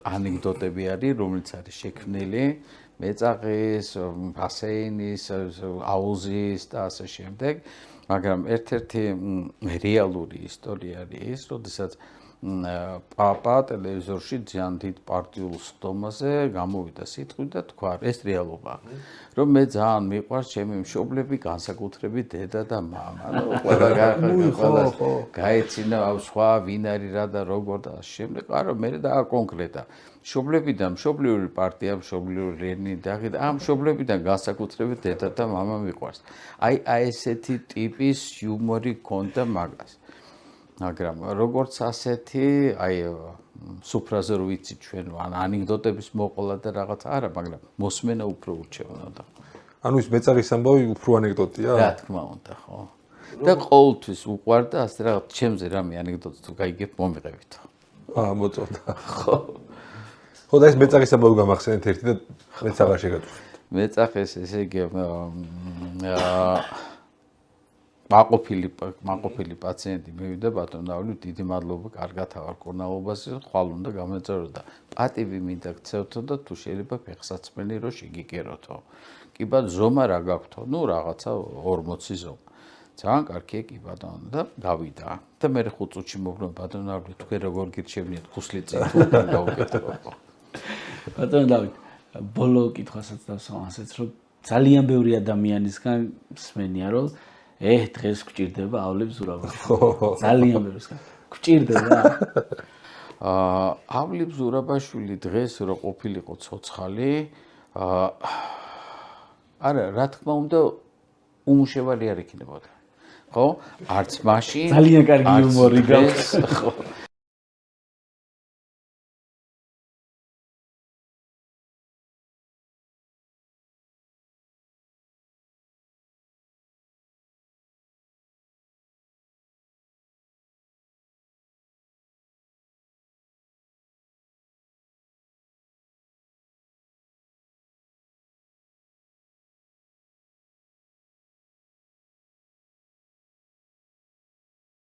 ანეკდოტები არის, რომელიც არის შექმნილი მეწაღის, ბასეინის, აუზის და ასე შემდეგ, მაგრამ ერთ-ერთი რეალური ისტორია არის ის, როდესაც პაპა ტელევიზორში ძალიან დიდ პარტიულ სხდომაზე გამოვიდა სიტყვით და თქვა, ეს რეალობაა, რომ მე ძალიან მიყვარს ჩემი მშობლები, განსაკუთრებით დედა და მამა. ყველა გაეცინა სხვა ვინ არის რა და როგორ და შემდეგ, არა, მე დააკონკრეტა. მშობლებიდან მშობლიური პარტია, მშობლიური ლენინი და ამ მშობლებიდან განსაკუთრებით დედა და მამა მიყვარს. აი ესეთი ტიპის იუმორი ქონდა მაგას. მაგრამ როგორც ასეთი, აი სუფრაზე რო ვიცი ჩვენ, ან ანეკდოტების მოყოლა და რაღაც არა, მაგრამ მოსმენა უფრო ურჩევნოდა. ანუ ის მეწაღის ამბავი უფრო ანეკდოტია? რა თქმა უნდა, ხო. და ყოველთვის უყვარდა ასე რაღაც ჩემზე რამე ანეკდოტი თუ გაიგებ მომიყევით. მოწონდა. ხო. ხო და ეს მეწაღის ამბავი გამახსენეთ ერთი და მეც აღარ შეგატყვით. მეწაღეს ესე იგი მაყოფილი პაციენტი მივიდა ბატონავი, დიდი მადლობა, კარგად ავარკურნალობაზე, ხვალ უნდა გამეწევროდა. პატივი მინდა გცევთო და თუ შეიძლება ფეხსაცმელი რო შეგიკეროთო. კი ბატონო, ზომა რა გაქვთო? ნუ რაღაცა 40 ზომა. ძალიან კარგია კი ბატონო და გავიდა. და მე 5 წუთში მოვბრუნ ბატონავი, თქვენ როგორ გირჩევნიათ ხუსლიწინ თუ გავუკეთებო. ბატონო დავით, ბოლო კითხვასაც დავსვამ ასეც, რომ ძალიან ბევრი ადამიანისგან მსმენია, რომ დღეს გვჭირდება ავლებს ზურაბაშვილი. ძალიან ბევრისგან. გვჭირდება? ავლებს ზურაბაშვილი დღეს რო ყოფილიყო ცოცხალი, არა, რა თქმა უნდა, უმუშევარი არ იქნებოდა. ხო? არც მაშინ. ძალიან კარგი იუმორი გაქვს. ხო.